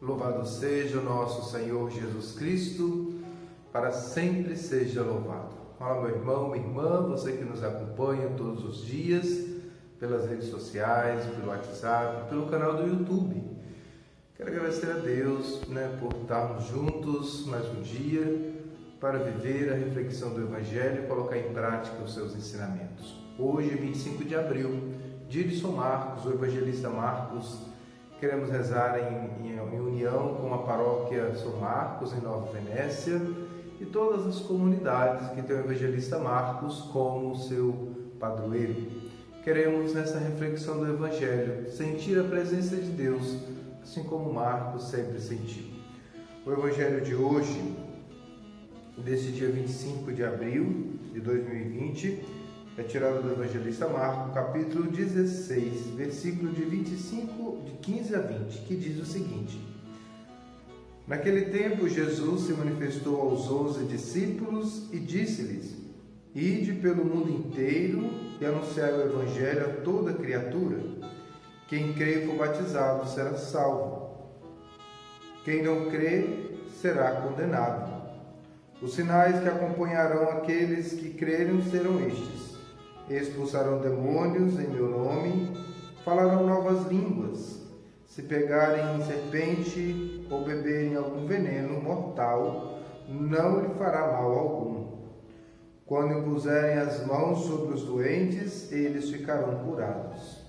Louvado seja o nosso Senhor Jesus Cristo, para sempre seja louvado. Olá, meu irmão, minha irmã, você que nos acompanha todos os dias, pelas redes sociais, pelo WhatsApp, pelo canal do YouTube. Quero agradecer a Deus, por estarmos juntos mais um dia para viver a reflexão do Evangelho e colocar em prática os seus ensinamentos. Hoje é 25 de abril, dia de São Marcos, o evangelista Marcos. Queremos rezar em união com a paróquia São Marcos, em Nova Venécia, e todas as comunidades que têm o evangelista Marcos como seu padroeiro. Queremos, nessa reflexão do Evangelho, sentir a presença de Deus, assim como Marcos sempre sentiu. O Evangelho de hoje, desse dia 25 de abril de 2020, é tirado do evangelista Marcos, capítulo 16, versículo de 15 a 20, que diz o seguinte: Naquele tempo, Jesus se manifestou aos 11 discípulos e disse-lhes: Ide pelo mundo inteiro e anunciai o evangelho a toda criatura. Quem crê e for batizado será salvo. Quem não crê será condenado. Os sinais que acompanharão aqueles que crerem serão estes: expulsarão demônios em meu nome, falarão novas línguas, se pegarem serpente ou beberem algum veneno mortal, não lhe fará mal algum. Quando impuserem as mãos sobre os doentes, eles ficarão curados.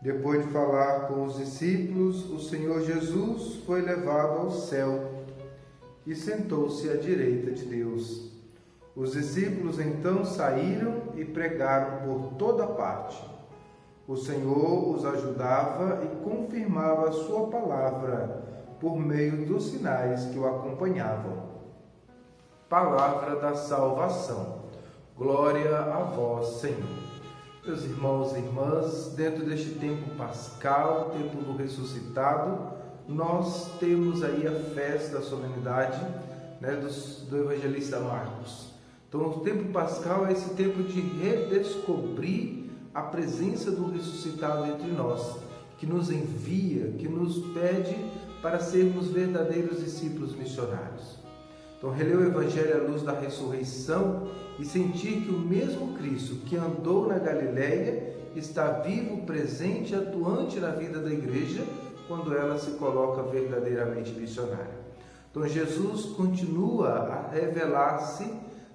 Depois de falar com os discípulos, o Senhor Jesus foi levado ao céu e sentou-se à direita de Deus. Os discípulos então saíram e pregaram por toda parte. O Senhor os ajudava e confirmava a sua palavra por meio dos sinais que o acompanhavam. Palavra da salvação. Glória a vós, Senhor. Meus irmãos e irmãs, dentro deste tempo pascal, tempo do ressuscitado, nós temos aí a festa, a solenidade do evangelista Marcos. Então, o tempo pascal é esse tempo de redescobrir a presença do ressuscitado entre nós, que nos envia, que nos pede para sermos verdadeiros discípulos missionários. Então, reler o Evangelho à luz da ressurreição e sentir que o mesmo Cristo que andou na Galileia está vivo, presente e atuante na vida da igreja quando ela se coloca verdadeiramente missionária. Então, Jesus continua a revelar-se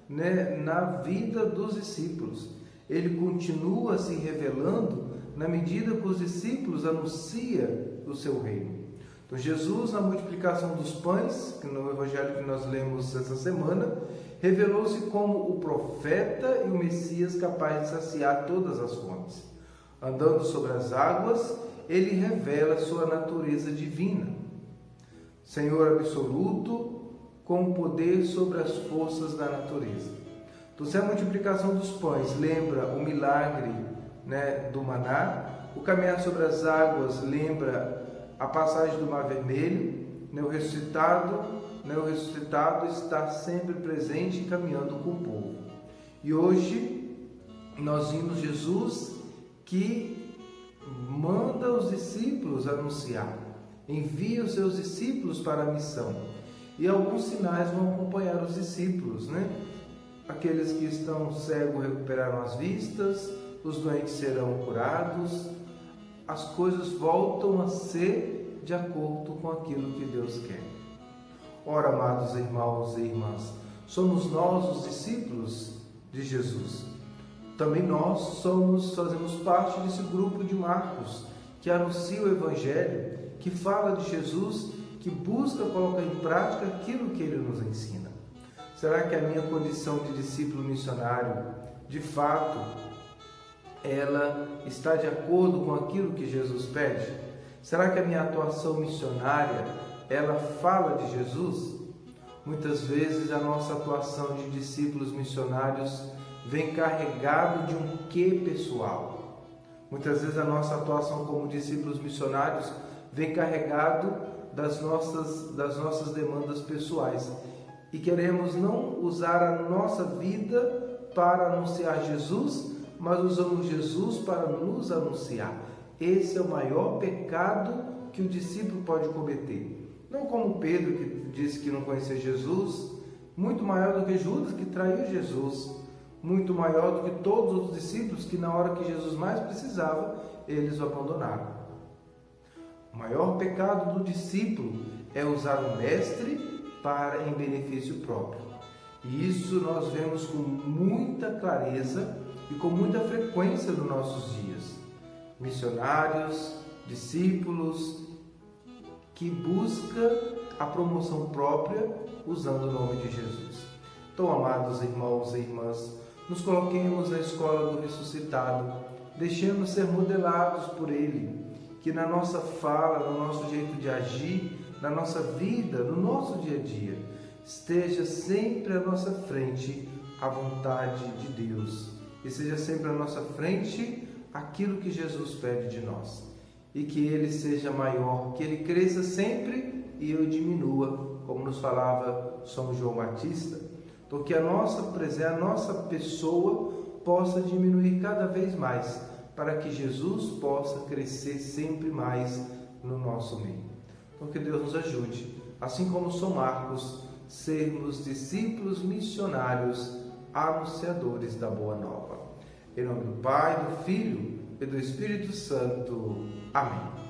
na vida dos discípulos. Ele continua se revelando na medida que os discípulos anunciam o seu reino. Então, Jesus, na multiplicação dos pães, no evangelho que nós lemos essa semana, revelou-se como o profeta e o Messias capaz de saciar todas as fomes. Andando sobre as águas, ele revela sua natureza divina. Senhor absoluto, com poder sobre as forças da natureza. Então, se a multiplicação dos pães lembra o milagre do maná, o caminhar sobre as águas lembra a passagem do Mar Vermelho, o ressuscitado está sempre presente e caminhando com o povo. E hoje nós vimos Jesus que manda os discípulos anunciar, envia os seus discípulos para a missão. E alguns sinais vão acompanhar os discípulos, Aqueles que estão cegos recuperaram as vistas, os doentes serão curados, as coisas voltam a ser de acordo com aquilo que Deus quer. Ora, amados irmãos e irmãs, somos nós os discípulos de Jesus. Também nós fazemos parte desse grupo de Marcos, que anuncia o Evangelho, que fala de Jesus, que busca colocar em prática aquilo que ele nos ensina. Será que a minha condição de discípulo missionário, de fato, ela está de acordo com aquilo que Jesus pede? Será que a minha atuação missionária, ela fala de Jesus? Muitas vezes a nossa atuação de discípulos missionários vem carregado de um quê pessoal. Muitas vezes a nossa atuação como discípulos missionários vem carregado das nossas demandas pessoais e queremos não usar a nossa vida para anunciar Jesus, mas usamos Jesus para nos anunciar. Esse é o maior pecado que o discípulo pode cometer. Não como Pedro, que disse que não conhecia Jesus, muito maior do que Judas, que traiu Jesus, muito maior do que todos os discípulos que na hora que Jesus mais precisava, eles o abandonaram. O maior pecado do discípulo é usar o mestre em benefício próprio. E isso nós vemos com muita clareza e com muita frequência nos nossos dias. Missionários, discípulos que buscam a promoção própria usando o nome de Jesus. Então, amados irmãos e irmãs, nos coloquemos na escola do ressuscitado, deixemos ser modelados por Ele, que na nossa fala, no nosso jeito de agir, na nossa vida, no nosso dia a dia, esteja sempre à nossa frente a vontade de Deus e seja sempre à nossa frente aquilo que Jesus pede de nós e que Ele seja maior, que Ele cresça sempre e eu diminua, como nos falava São João Batista. Então que a nossa pessoa possa diminuir cada vez mais, para que Jesus possa crescer sempre mais no nosso meio. Então que Deus nos ajude, assim como São Marcos, sermos discípulos missionários, anunciadores da Boa Nova. Em nome do Pai, do Filho e do Espírito Santo. Amém.